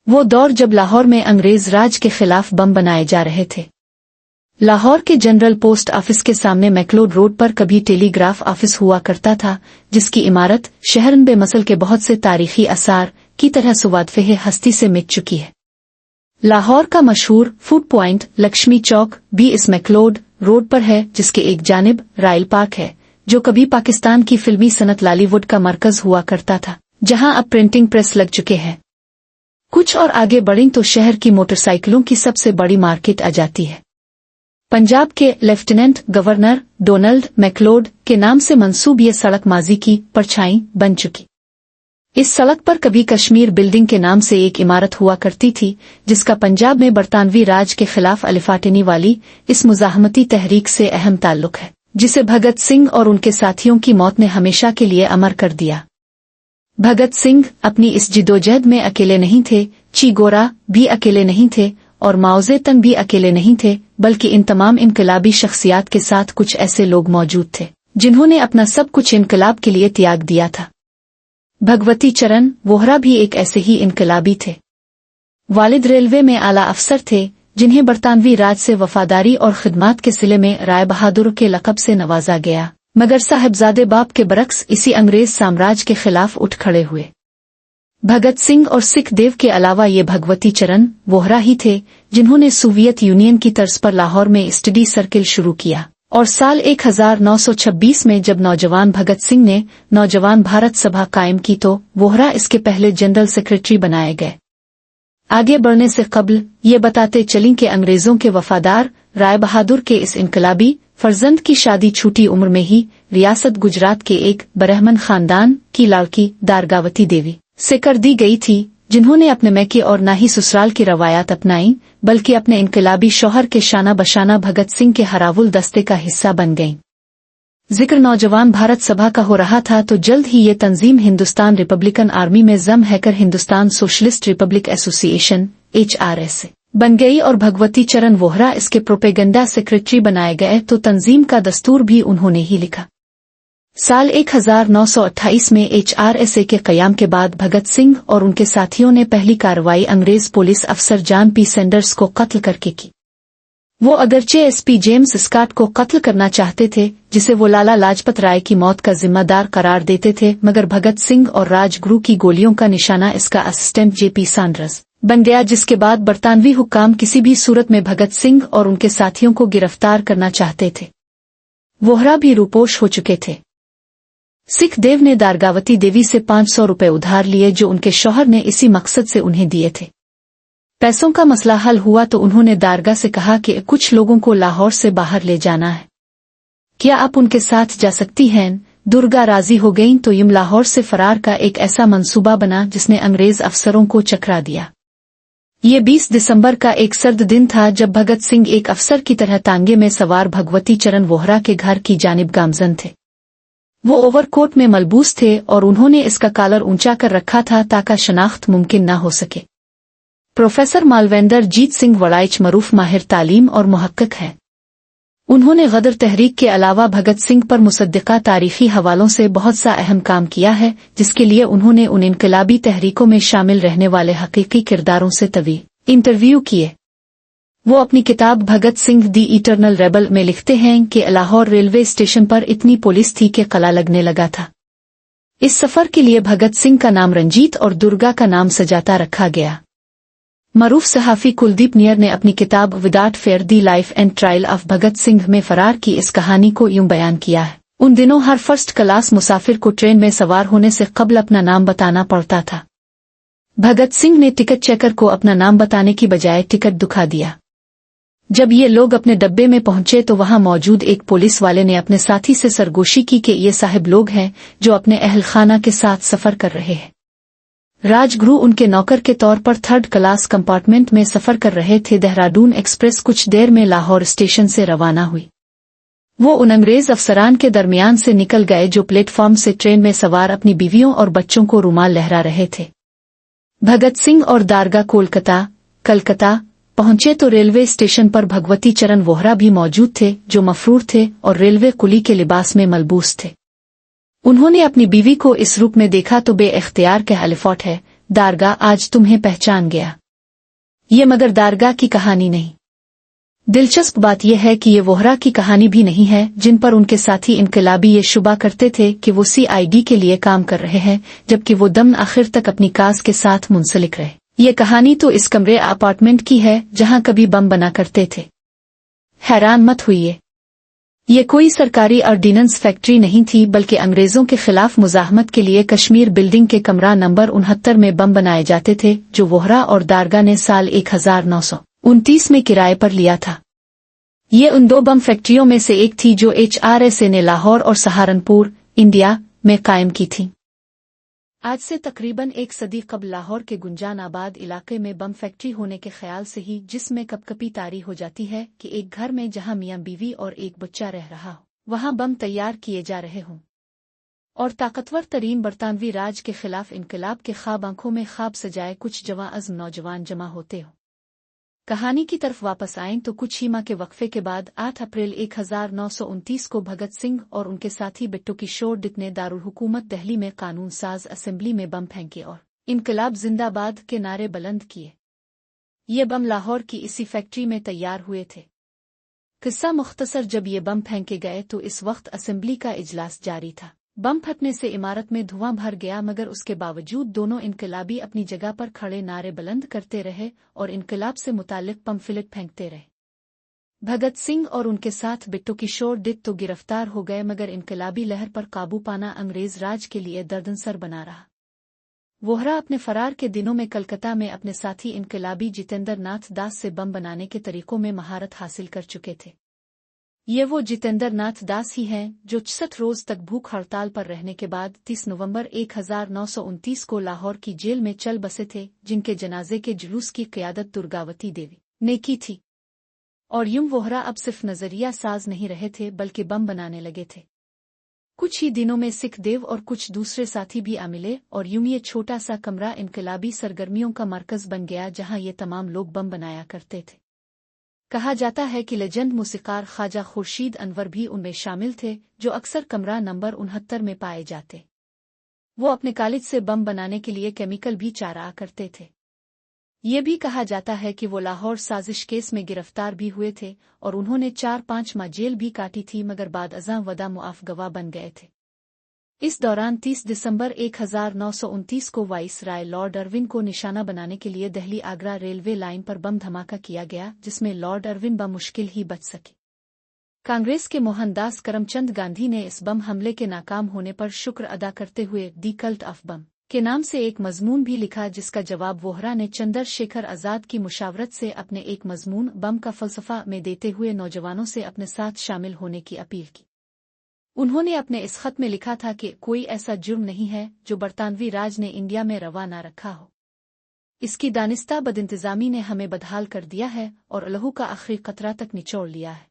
وہ دور جب لاہور میں انگریز راج کے خلاف بم بنائے جا رہے تھے۔ لاہور کے جنرل پوسٹ آفس کے سامنے میکلوڈ روڈ پر کبھی ٹیلی گراف آفس ہوا کرتا تھا، جس کی عمارت شہرن بے مسل کے بہت سے تاریخی آثار کی طرح سوادفہ ہستی سے مٹ چکی ہے۔ لاہور کا مشہور فوڈ پوائنٹ لکشمی چوک بھی اس میکلوڈ روڈ پر ہے، جس کے ایک جانب رائل پارک ہے، جو کبھی پاکستان کی فلمی صنعت لالی ووڈ کا مرکز ہوا کرتا تھا، جہاں اب پرنٹنگ پریس لگ چکے ہیں۔ کچھ اور آگے بڑھیں تو شہر کی موٹر سائیکلوں کی سب سے بڑی مارکیٹ آ جاتی ہے۔ پنجاب کے لیفٹیننٹ گورنر ڈونلڈ میکلوڈ کے نام سے منسوب یہ سڑک ماضی کی پرچھائی بن چکی۔ اس سڑک پر کبھی کشمیر بلڈنگ کے نام سے ایک عمارت ہوا کرتی تھی، جس کا پنجاب میں برطانوی راج کے خلاف الفاٹنی والی اس مزاحمتی تحریک سے اہم تعلق ہے، جسے بھگت سنگھ اور ان کے ساتھیوں کی موت نے ہمیشہ کے لیے امر کر دیا۔ بھگت سنگھ اپنی اس جدوجہد میں اکیلے نہیں تھے، چی گورا بھی اکیلے نہیں تھے، اور ماؤ زے تنگ بھی اکیلے نہیں تھے، بلکہ ان تمام انقلابی شخصیات کے ساتھ کچھ ایسے لوگ موجود تھے جنہوں نے اپنا سب کچھ انقلاب کے لیے تیاگ دیا تھا۔ بھگوتی چرن ووہرا بھی ایک ایسے ہی انقلابی تھے۔ والد ریلوے میں اعلیٰ افسر تھے، جنہیں برطانوی راج سے وفاداری اور خدمات کے صلے میں رائے بہادر کے لقب سے نوازا گیا، مگر صاحبزادے باپ کے برعکس اسی انگریز سامراج کے خلاف اٹھ کھڑے ہوئے۔ بھگت سنگھ اور سکھ دیو کے علاوہ یہ بھگوتی چرن ووہرا ہی تھے جنہوں نے سوویت یونین کی طرز پر لاہور میں اسٹڈی سرکل شروع کیا، اور سال 1926 میں جب نوجوان بھگت سنگھ نے نوجوان بھارت سبھا قائم کی تو ووہرا اس کے پہلے جنرل سیکرٹری بنائے گئے۔ آگے بڑھنے سے قبل یہ بتاتے چلیں کہ انگریزوں کے وفادار رائے بہادر کے اس انقلابی فرزند کی شادی چھوٹی عمر میں ہی ریاست گجرات کے ایک برہمن خاندان کی لڑکی دارگاوتی دیوی سے کر دی گئی تھی، جنہوں نے اپنے میکے اور نہ ہی سسرال کی روایات اپنائیں، بلکہ اپنے انقلابی شوہر کے شانہ بشانہ بھگت سنگھ کے ہراول دستے کا حصہ بن گئیں۔ ذکر نوجوان بھارت سبھا کا ہو رہا تھا تو جلد ہی یہ تنظیم ہندوستان ریپبلکن آرمی میں ضم ہے کر ہندوستان سوشلسٹ ریپبلک ایسوسی ایشن (HRS) بن گئی، اور بھگوتی چرن ووہرا اس کے پروپیگنڈا سیکرٹری بنائے گئے تو تنظیم کا دستور بھی انہوں نے ہی لکھا۔ سال 1928 میں HRSA کے قیام کے بعد بھگت سنگھ اور ان کے ساتھیوں نے پہلی کارروائی انگریز پولیس افسر جان پی سینڈرز کو قتل کر کے کی۔ وہ اگرچہ SP جیمز اسکاٹ کو قتل کرنا چاہتے تھے، جسے وہ لالا لاجپت رائے کی موت کا ذمہ دار قرار دیتے تھے، مگر بھگت سنگھ اور راج گرو کی گولیوں کا نشانہ اس کا اسسٹنٹ JP سینڈرز بن گیا، جس کے بعد برطانوی حکام کسی بھی صورت میں بھگت سنگھ اور ان کے ساتھیوں کو گرفتار کرنا چاہتے تھے۔ ووہرا بھی روپوش ہو چکے تھے۔ سکھ دیو نے دارگاوتی دیوی سے 500 روپے ادھار لیے جو ان کے شوہر نے اسی مقصد سے انہیں دیے تھے۔ پیسوں کا مسئلہ حل ہوا تو انہوں نے دارگا سے کہا کہ کچھ لوگوں کو لاہور سے باہر لے جانا ہے، کیا آپ ان کے ساتھ جا سکتی ہیں؟ درگا راضی ہو گئیں تو یم لاہور سے فرار کا ایک ایسا منصوبہ بنا جس نے انگریز افسروں کو چکرا دیا۔ یہ 20 دسمبر کا ایک سرد دن تھا جب بھگت سنگھ ایک افسر کی طرح تانگے میں سوار بھگوتی چرن ووہرا کے گھر کی جانب گامزن تھے۔ وہ اوور کوٹ میں ملبوس تھے اور انہوں نے اس کا کالر اونچا کر رکھا تھا تاکہ شناخت ممکن نہ ہو سکے۔ پروفیسر مالویندر جیت سنگھ وڑائچ معروف ماہر تعلیم اور محقق ہیں۔ انہوں نے غدر تحریک کے علاوہ بھگت سنگھ پر مصدقہ تاریخی حوالوں سے بہت سا اہم کام کیا ہے، جس کے لیے انہوں نے ان انقلابی تحریکوں میں شامل رہنے والے حقیقی کرداروں سے طویل انٹرویو کیے۔ وہ اپنی کتاب بھگت سنگھ دی ایٹرنل ریبل میں لکھتے ہیں کہ لاہور ریلوے اسٹیشن پر اتنی پولیس تھی کہ قلعہ لگنے لگا تھا۔ اس سفر کے لیے بھگت سنگھ کا نام رنجیت اور درگا کا نام سجاتا رکھا گیا۔ معروف صحافی کلدیپ نیئر نے اپنی کتاب without fear the life and trial of Bhagat Singh میں فرار کی اس کہانی کو یوں بیان کیا ہے: ان دنوں ہر فرسٹ کلاس مسافر کو ٹرین میں سوار ہونے سے قبل اپنا نام بتانا پڑتا تھا۔ بھگت سنگھ نے ٹکٹ چیکر کو اپنا نام بتانے کی بجائے ٹکٹ دکھا دیا۔ جب یہ لوگ اپنے ڈبے میں پہنچے تو وہاں موجود ایک پولیس والے نے اپنے ساتھی سے سرگوشی کی کہ یہ صاحب لوگ ہیں جو اپنے اہل خانہ کے ساتھ سفر کر رہے ہیں۔ راج گرو ان کے نوکر کے طور پر 3rd کلاس کمپارٹمنٹ میں سفر کر رہے تھے۔ دہرادون ایکسپریس کچھ دیر میں لاہور اسٹیشن سے روانہ ہوئی۔ وہ ان انگریز افسران کے درمیان سے نکل گئے جو پلیٹ فارم سے ٹرین میں سوار اپنی بیویوں اور بچوں کو رومال لہرا رہے تھے۔ بھگت سنگھ اور دارگا کلکتہ پہنچے تو ریلوے اسٹیشن پر بھگوتی چرن ووہرا بھی موجود تھے جو مفرور تھے اور ریلوے کلی کے لباس میں ملبوس تھے۔ انہوں نے اپنی بیوی کو اس روپ میں دیکھا تو بے اختیار کہہ الفوٹ ہے दारगा आज तुम्हें पहचान गया। ये मगर दारगा की कहानी नहीं। दिलचस्प बात यह है कि ये वोहरा की कहानी भी नहीं है, जिन पर उनके साथी इनकलाबी ये शुबा करते थे कि वो CID के लिए काम कर रहे हैं, जबकि वो दम आखिर तक अपनी काज के साथ मुंसलिक रहे। ये कहानी तो इस कमरे अपार्टमेंट की है जहां कभी बम बना करते थे। हैरान मत हुइए, ये कोई सरकारी ऑर्डिनेंस फैक्ट्री नहीं थी, बल्कि अंग्रेजों के खिलाफ मुजाहमत के लिए कश्मीर बिल्डिंग के कमरा नंबर 69 में बम बनाए जाते थे, जो वोहरा और दारगा ने साल 1929 में किराए पर लिया था। ये उन 2 बम फैक्ट्रियों में से एक थी जो HRSA ने लाहौर और सहारनपुर, इंडिया में कायम की थी। आज से तकरीबन 1 सदी कबल लाहौर के गुंजानाबाद इलाके में बम फैक्ट्री होने के ख्याल से ही जिसमें कपकपी तारी हो जाती है कि एक घर में जहां मियां बीवी और एक बच्चा रह रहा हो, वहां बम तैयार किए जा रहे हों और ताकतवर तरीन बरतानवी राज के खिलाफ इनकलाब के ख्वाब आंखों में ख्वाब सजाए कुछ जवां अज़्म नौजवान जमा होते हो। कहानी की तरफ वापस आएं तो कुछ ही माह के वक्फे के बाद 8 अप्रैल 1929 को भगत सिंह और उनके साथी बिट्टू किशोर डिक ने दारुल हुकूमत दिल्ली में कानून साज असेंबली में बम फेंके और इनकलाब जिंदाबाद के नारे बुलंद किए। ये बम लाहौर की इसी फैक्ट्री में तैयार हुए थे। किस्सा मुख्तसर, जब ये बम फेंके गए तो इस वक्त असेंबली का इजलास जारी था। बम फटने से इमारत में धुआं भर गया, मगर उसके बावजूद दोनों इनकलाबी अपनी जगह पर खड़े नारे बुलंद करते रहे और इनकलाब से मुतालिक पम्फलेट फेंकते रहे। भगत सिंह और उनके साथ बिट्टू किशोर डिक तो गिरफ्तार हो गए, मगर इनकलाबी लहर पर काबू पाना अंग्रेज राज के लिए दर्दनसर बना रहा। वोहरा अपने फरार के दिनों में कलकत्ता में अपने साथी इनकलाबी जितेंद्र नाथ दास से बम बनाने के तरीकों में महारत हासिल कर चुके थे। ये वो जितेंद्र नाथ दास ही हैं जो 66 रोज तक भूख हड़ताल पर रहने के बाद 30 नवंबर 1929 को लाहौर की जेल में चल बसे थे, जिनके जनाजे के जुलूस की क़यादत दुर्गावती देवी ने की थी। और यूं वोहरा अब सिर्फ नजरिया साज नहीं रहे थे, बल्कि बम बनाने लगे थे। कुछ ही दिनों में सिख देव और कुछ दूसरे साथी भी आ मिले और यूं ये छोटा सा कमरा इनकलाबी सरगर्मियों का मरकज बन गया, जहां ये तमाम लोग बम बनाया करते थे। कहा जाता है कि लेजेंड मूसीकार ख्वाजा खुर्शीद अनवर भी उनमें शामिल थे, जो अक्सर कमरा नंबर 69 में पाए जाते। वो अपने कॉलेज से बम बनाने के लिए केमिकल भी चारा करते थे। ये भी कहा जाता है कि वो लाहौर साजिश केस में गिरफ्तार भी हुए थे और उन्होंने 4-5 माह जेल भी काटी थी, मगर बाद अज़ां वदा मुआफ गवाह बन गए थे। इस दौरान 30 दिसंबर 1929 को वाइसराय लॉर्ड अर्विन को निशाना बनाने के लिए दिल्ली आगरा रेलवे लाइन पर बम धमाका किया गया, जिसमें लॉर्ड अर्विन बमुश्किल ही बच सके। कांग्रेस के मोहनदास करमचंद गांधी ने इस बम हमले के नाकाम होने पर शुक्र अदा करते हुए दी कल्ट ऑफ बम के नाम से एक मजमून भी लिखा, जिसका जवाब वोहरा ने चंद्रशेखर आजाद की मुशावरत से अपने एक मजमून बम का फलसफा में देते हुए नौजवानों से अपने साथ शामिल होने की अपील की। उन्होंने अपने इस खत में लिखा था कि कोई ऐसा जुर्म नहीं है जो बरतानवी राज ने इंडिया में रवा ना रखा हो। इसकी दानिस्ता बदइंतजामी ने हमें बदहाल कर दिया है और लहू का आखिरी कतरा तक निचोड़ लिया है।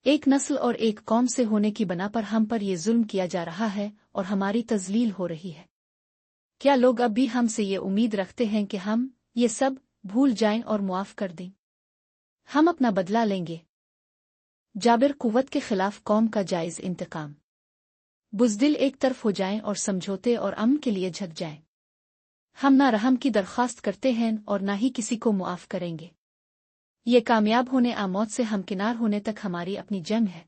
एक नस्ल और एक कौम से होने की बना पर हम पर यह जुल्म किया जा रहा है और हमारी तजलील हो रही है। क्या लोग अब भी हमसे ये उम्मीद रखते हैं कि हम ये सब भूल जाएं और मुआफ कर दें? हम अपना बदला लेंगे। जाबिर कुव्वत के खिलाफ कौम का जायज इंतकाम। बुज़दिल एक तरफ हो जाएं और समझौते और अमन के लिए झक जाएं। हम ना रहम की दरख्वास्त करते हैं और ना ही किसी को मुआफ करेंगे। ये कामयाब होने आ मौत से हमकिनार होने तक हमारी अपनी जंग है।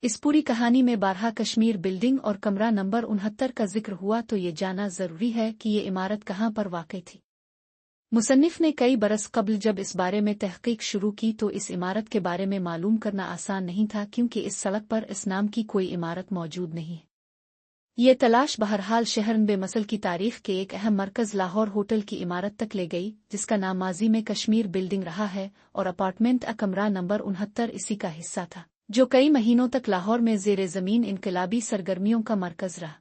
इस पूरी कहानी में 12 कश्मीर बिल्डिंग और कमरा नंबर 69 का जिक्र हुआ, तो ये जाना जरूरी है कि ये इमारत कहाँ पर वाक़ई थी। मुसन्निफ ने कई बरस कबल जब इस बारे में तहकीक शुरू की तो इस इमारत के बारे में मालूम करना आसान नहीं था, क्योंकि इस सड़क पर इस नाम की कोई इमारत मौजूद नहीं है। ये तलाश बहरहाल शहर बेमसल की तारीख के एक अहम मरकज लाहौर होटल की इमारत तक ले गई, जिसका नाम माजी में कश्मीर बिल्डिंग रहा है और अपार्टमेंट कमरा नंबर 69 इसी का हिस्सा था, जो कई महीनों तक लाहौर में ज़ेरे ज़मीन इनकलाबी सरगर्मियों का मरकज रहा।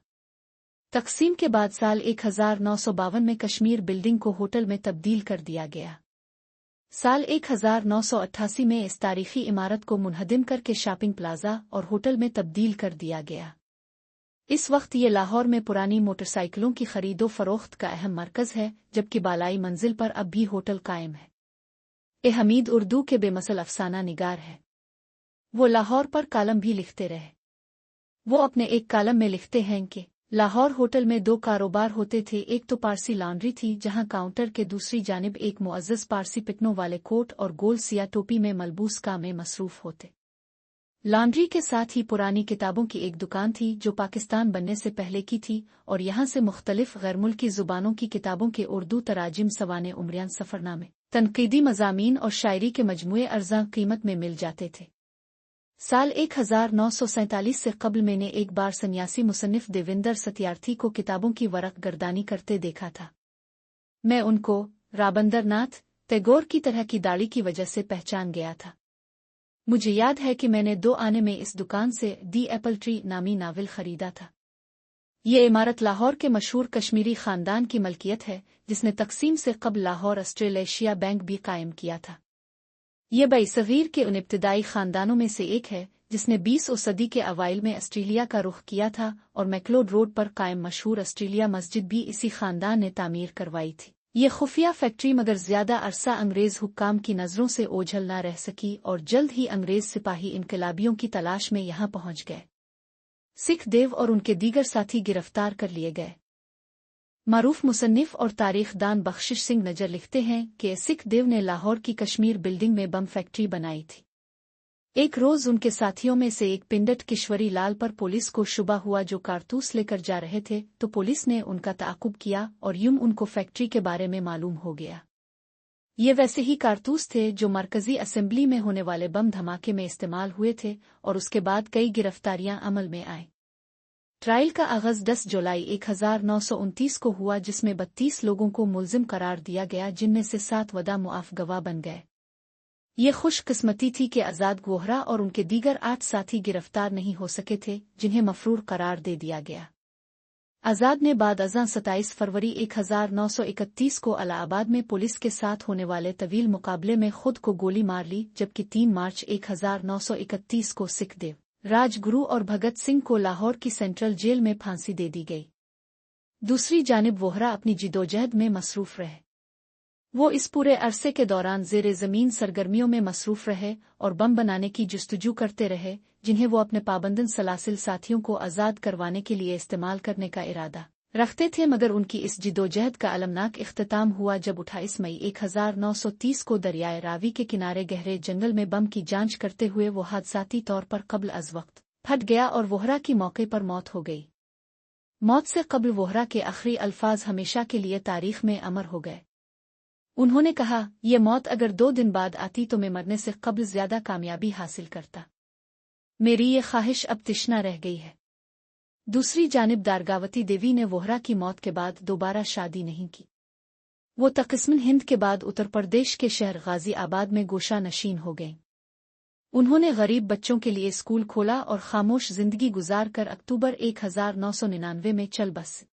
तकसीम के बाद साल 1952 में कश्मीर बिल्डिंग को होटल में तब्दील कर दिया गया। साल 1988 में इस तारीखी इमारत को मुनहदिम करके शॉपिंग प्लाजा और होटल में तब्दील कर दिया गया। इस वक्त ये लाहौर में पुरानी मोटरसाइकिलों की खरीदो फरोख्त का अहम मरकज है, जबकि बालाई मंजिल पर अब भी होटल कायम है। ए हमीद उर्दू के बेमसल अफसाना निगार है। वो लाहौर पर कालम भी लिखते रहे। वो अपने एक कालम में लिखते हैं कि लाहौर होटल में 2 कारोबार होते थे। एक तो पारसी लॉन्ड्री थी, जहां काउंटर के दूसरी जानिब एक मुअज़्ज़ज़ पारसी पिटनों वाले कोट और गोल सिया टोपी में मलबूस काम में मसरूफ होते। लॉन्ड्री के साथ ही पुरानी किताबों की एक दुकान थी जो पाकिस्तान बनने से पहले की थी, और यहां से मुख्तलिफ गैरमुल्की जुबानों की किताबों के उर्दू तराजिम, सवाने उम्रियान, सफरनामे, तनकीदी मज़ामीन और शायरी के मजमुए अर्ज़ा कीमत में मिल जाते थे। साल 1947 से कबल मैंने एक बार सन्यासी मुसन्निफ देवेंद्र सत्यार्थी को किताबों की वरक गर्दानी करते देखा था। मैं उनको राबंद्रनाथ टैगोर की तरह की दाढ़ी की वजह से पहचान गया था। मुझे याद है कि मैंने 2 आने में इस दुकान से दी एप्पल ट्री नामी नावल खरीदा था। ये इमारत लाहौर के मशहूर कश्मीरी खानदान की मलकियत है, जिसने तकसीम से कबल लाहौर ऑस्ट्रेलेशिया बैंक भी कायम किया था। ये बई-सगीर के उन इब्तिदाई खानदानों में से एक है जिसने 20वीं सदी के अवाइल में ऑस्ट्रेलिया का रुख किया था, और मैक्लोड रोड पर कायम मशहूर ऑस्ट्रेलिया मस्जिद भी इसी खानदान ने तामीर करवाई थी। ये खुफिया फैक्ट्री मगर ज्यादा अरसा अंग्रेज हुक्काम की नजरों से ओझल न रह सकी, और जल्द ही अंग्रेज सिपाही इनकलाबियों की तलाश में यहां पहुंच गए। सिख देव और उनके दीगर साथी गिरफ्तार कर लिए गए। मारूफ मुसन्निफ और तारीखदान बख्शिश सिंह नजर लिखते हैं कि सिख देव ने लाहौर की कश्मीर बिल्डिंग में बम फैक्ट्री बनाई थी। एक रोज उनके साथियों में से एक पिंडट किश्वरी लाल पर पुलिस को शुबा हुआ जो कारतूस लेकर जा रहे थे, तो पुलिस ने उनका ताकुब किया और यूं उनको फैक्ट्री के बारे में मालूम हो गया। ये वैसे ही कारतूस थे जो मरकजी असेंबली में होने वाले बम धमाके में इस्तेमाल हुए थे, और उसके बाद कई गिरफ्तारियां अमल में आईं। ट्रायल का आगाज 10 जुलाई 1929 को हुआ, जिसमें 32 लोगों को मुल्जिम करार दिया गया, जिनमें से 7 वदा मुआफ गवाह बन गए। ये खुशकिस्मती थी कि आजाद गोहरा और उनके दीगर 8 साथी गिरफ्तार नहीं हो सके थे, जिन्हें मफरूर करार दे दिया गया। आजाद ने बाद अज़ां 27 फरवरी 1931 को इलाहाबाद में पुलिस के साथ होने वाले तवील मुकाबले में खुद को गोली मार ली, जबकि 3 मार्च 1931 को सिखदेव, राजगुरु और भगत सिंह को लाहौर की सेंट्रल जेल में फांसी दे दी गई। दूसरी जानिब वोहरा अपनी जिदोजहद में मसरूफ रहे। वो इस पूरे अरसे के दौरान ज़ेरे ज़मीन सरगर्मियों में मसरूफ रहे और बम बनाने की जुस्तजू करते रहे, जिन्हें वो अपने पाबंदन सलासिल साथियों को आज़ाद करवाने के लिए इस्तेमाल करने का इरादा रखते थे। मगर उनकी इस जिदोजहद का अलमनाक इख्तिताम हुआ जब 28 मई 1930 को दरियाए रावी के किनारे गहरे जंगल में बम की जांच करते हुए वो हादसाती तौर पर कब्ल अज़ वक्त फट गया और वोहरा की मौके पर मौत हो गई। मौत से कब्ल वोहरा के आखिरी अल्फाज हमेशा के लिए तारीख में अमर हो गए। उन्होंने कहा, ये मौत अगर 2 दिन बाद आती तो मैं मरने से कब्ल ज्यादा कामयाबी हासिल करता। मेरी ये ख्वाहिश अब तिश्ना रह गई है। दूसरी जानिब दारगावती देवी ने वोहरा की मौत के बाद दोबारा शादी नहीं की। वो तक़सीम हिंद के बाद उत्तर प्रदेश के शहर गाजी आबाद में गोशा नशीन हो गईं। उन्होंने गरीब बच्चों के लिए स्कूल खोला और खामोश जिंदगी गुजार कर अक्टूबर 1999 में चल बस